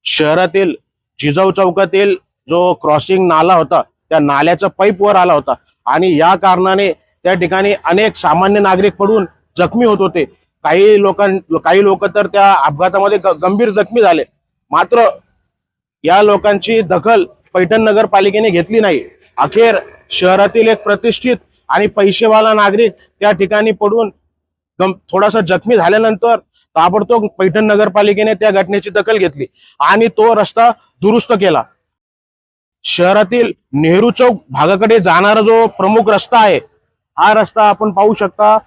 शहरातील जिजाऊ चौकातील जो क्रॉसिंग नाला होता त्या नाल्याचा पाईप वर आला होता आणि या कारणाने त्या ठिकाणी अनेक सामान्य नागरिक पडून जखमी होत होते. काही लोक तर त्या अपघातामध्ये गंभीर जखमी झाले. मात्र या लोकांची दखल पैठण नगरपालिकेने घेतली नाही. अखेर शहरातील एक प्रतिष्ठित आणि पैसेवाला नागरिक त्या ठिकाणी पडून थोडासा जखमी झाल्यानंतर ताबडतोब पैठण नगरपालिकेने त्या घटनेची दखल घेतली आणि तो रस्ता दुरुस्त केला. शहरातील नेहरू चौक भागाकडे जाणारा जो प्रमुख रस्ता आहे हा रस्ता आपण पाहू शकता.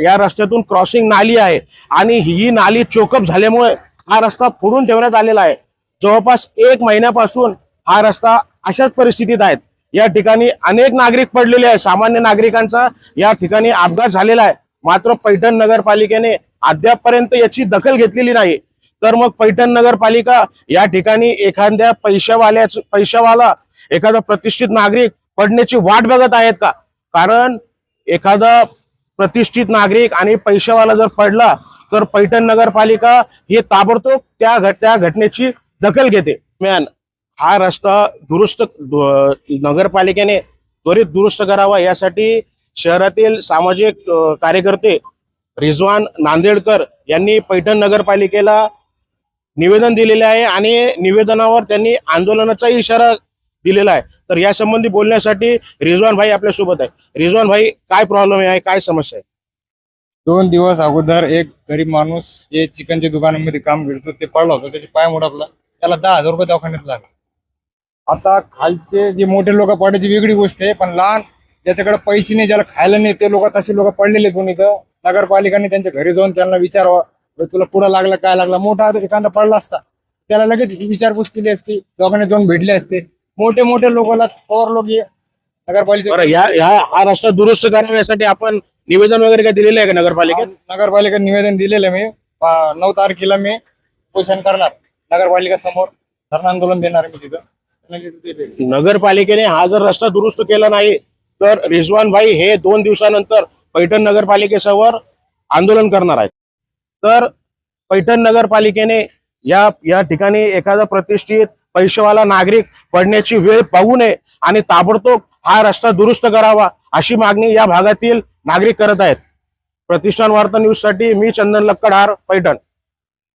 या रस्त्यातून क्रॉसिंग नाली आहे आणि ही नाली चोकअप झाल्यामुळे हा रस्ता फोडून ठेवण्यात आलेला आहे. जवळपास 1 महिन्यापासून हा रस्ता अशाच परिस्थितीत आहे. या ठिकाणी अनेक नागरिक पडलेले आहेत. सामान्य नागरिकांचा या ठिकाणी अपघात झालेला आहे. मात्र पैठण नगरपालिकेने अद्यापपर्यंत याची दखल घेतलेली नाही. तर मग पैठण नगरपालिका या ठिकाणी एखाद्या पैशावाला एखादा प्रतिष्ठित नागरिक पडण्याची वाट बघत आहेत का? कारण एखादा प्रतिष्ठित नागरिक आणि पैशावाला जर पडला तर पैठण नगरपालिका हे ताबडतोब त्या घटनेची दखल घेते. हा रस्ता नगरपालिकेने त्वरित दुरुस्त करावा यासाठी शहरातील सामाजिक कार्यकर्ते रिजवान नांदेडकर यांनी पैठण नगरपालिकेला निवेदन दिलेले आहे आणि निवेदनावर त्यांनी आंदोलनाचा इशारा दिलेला आहे. तर या संबंधी बोलण्यासाठी रिजवान भाई आपल्यासोबत आहे. रिजवान भाई, काय प्रॉब्लेम आहे, काय समस्या आहे? 2 दिवस अगोदर एक गरीब माणूस जे चिकनच्या दुकानामध्ये काम करतो ते पडला होता. त्याचे पाय मोडला, त्याला 10,000 रुपये दवाखान्यात लागले. आता खालचे जे मोठे लोक पडायची वेगळी गोष्ट आहे, पण लहान ज्याच्याकडे पैसे नाही, ज्याला खायला नाही, ते लोक तसे लोक पडलेले कोणी इथं. नगरपालिकाने त्यांच्या घरी जाऊन त्यांना विचारावं, तुला पुढं लागला काय लागला. मोठा एखादा पडला असता त्याला लगेच विचारपूस केली असती, दवाखान्यात जाऊन भेटले असते. मोठे लोकांना पवार लोक नगरपालिका हा रस्ता दुरुस्त करण्यासाठी आपण निवेदन वगैरे काय दिलेलं आहे का नगरपालिकेत? नगरपालिका निवेदन दिलेलं मी 9 तारखेला मी पोषण करणार नगरपालिका समोर धरणं आंदोलन देणार मी तिथं. नगरपालिकेने हा जर रस्ता दुरुस्त केला नाही तर रिजवान भाई हे 2 दिवसानंतर पैठण नगरपालिकेसमोर आंदोलन करणार आहेत. तर पैठण नगरपालिकेने या ठिकाणी एखादा प्रतिष्ठित पैसेवाला नागरिक पडण्याची वेळ पाहू नये आणि ताबडतोब हा रस्ता दुरुस्त करावा अशी मागणी या भागातील नागरिक करत आहेत. प्रतिष्ठान वार्ता न्यूज साठी मी चंदन लक्कडार, पैठण.